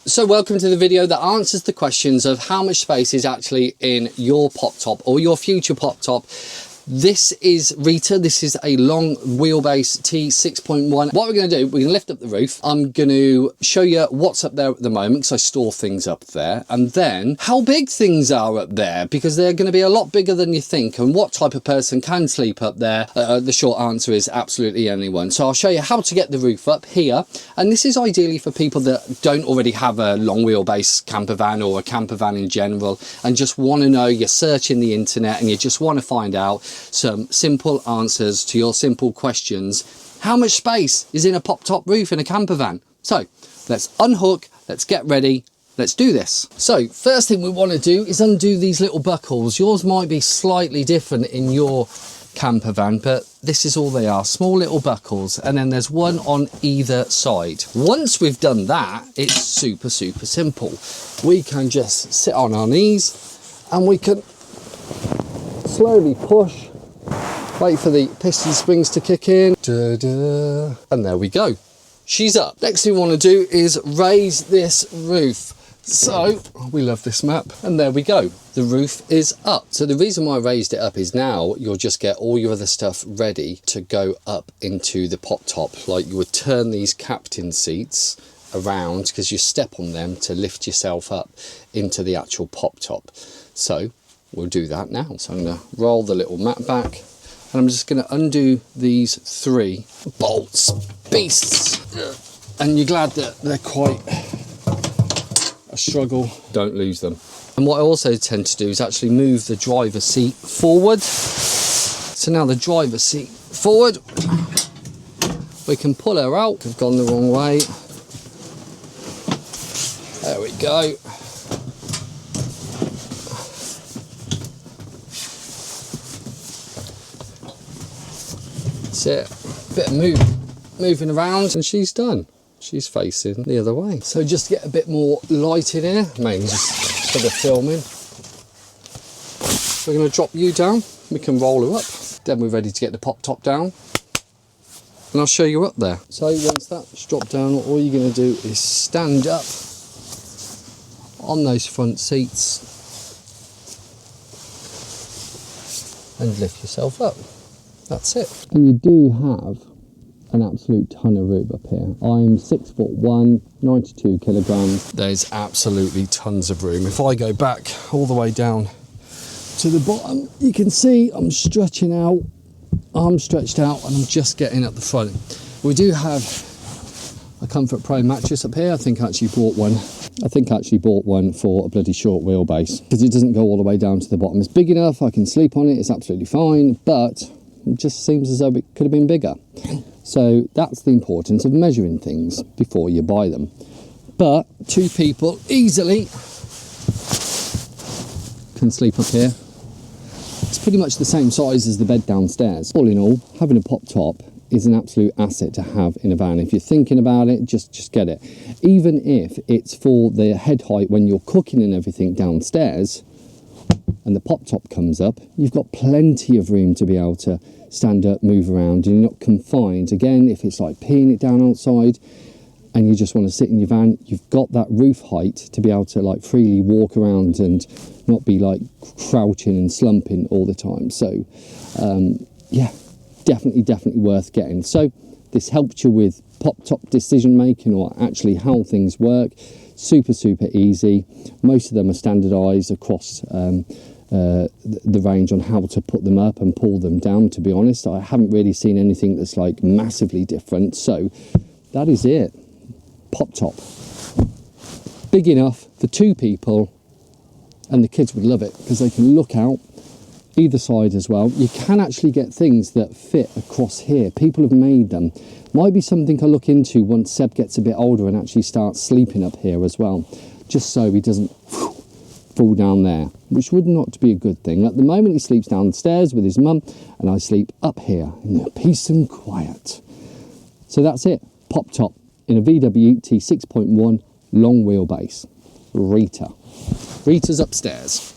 So welcome to the video that answers the questions of how much space is actually in your pop top or your future pop top. This is Rita. This is a long wheelbase T6.1. What we're going to do, we're going to lift up the roof. I'm going to show you what's up there at the moment because I store things up there, and then how big things are up there because they're going to be a lot bigger than you think, and what type of person can sleep up there. The short answer is absolutely anyone. So I'll show you how to get the roof up here, and this is ideally for people that don't already have a long wheelbase camper van or a camper van in general and just want to know, you're searching the internet and you just want to find out some simple answers to your simple questions. How much space is in a pop top roof in a camper van? So let's unhook, let's get ready, let's do this. So first thing we want to do is undo these little buckles. Yours might be slightly different in your camper van, but this is all they are, small little buckles, and then there's one on either side. Once we've done that, it's super simple. We can just sit on our knees and we can slowly push, wait for the piston springs to kick in, and there we go, she's up. Next thing we want to do is raise this roof. So we love this map, and there we go, the roof is up. So the reason why I raised it up is now you'll just get all your other stuff ready to go up into the pop top. Like you would turn these captain seats around because you step on them to lift yourself up into the actual pop top. So we'll do that now. So I'm going to roll the little mat back, and I'm just going to undo these 3 bolts, beasts, and you're glad that they're quite a struggle. Don't lose them. And what I also tend to do is actually move the driver's seat forward. So now the driver's seat forward, we can pull her out. We've gone the wrong way. There we go. That's it. Bit of moving around, and she's done. She's facing the other way. So just to get a bit more light in here, mainly just for the filming, we're going to drop you down. We can roll her up. Then we're ready to get the pop top down, and I'll show you up there. So once that's dropped down, all you're going to do is stand up on those front seats and lift yourself up. That's it. And you do have an absolute ton of room up here. I'm 6'1", 92 kilograms. There's absolutely tons of room. If I go back all the way down to the bottom, you can see I'm stretching out. I'm stretched out, and I'm just getting at the front. We do have a Comfort Pro mattress up here. I think I actually bought one for a bloody short wheelbase because it doesn't go all the way down to the bottom. It's big enough, I can sleep on it, it's absolutely fine, but it just seems as though it could have been bigger. So that's the importance of measuring things before you buy them. But 2 people easily can sleep up here. It's pretty much the same size as the bed downstairs. All in all, having a pop top is an absolute asset to have in a van. If you're thinking about it, just get it. Even if it's for the head height when you're cooking and everything downstairs, and the pop top comes up, you've got plenty of room to be able to stand up, move around, and you're not confined. Again, if it's like peeing it down outside and you just want to sit in your van, you've got that roof height to be able to like freely walk around and not be like crouching and slumping all the time. So yeah, definitely worth getting. So this helps you with pop top decision making, or actually how things work. Super easy. Most of them are standardized across the range on how to put them up and pull them down. To be honest, I haven't really seen anything that's like massively different. So that is it. Pop top, big enough for 2 people, and the kids would love it because they can look out either side as well. You can actually get things that fit across here. People have made them. Might be something I look into once Seb gets a bit older and actually starts sleeping up here as well, just so he doesn't fall down there, which would not be a good thing. At the moment he sleeps downstairs with his mum, and I sleep up here in peace and quiet. So that's it. Pop top in a VW T6.1 long wheelbase. Rita's upstairs.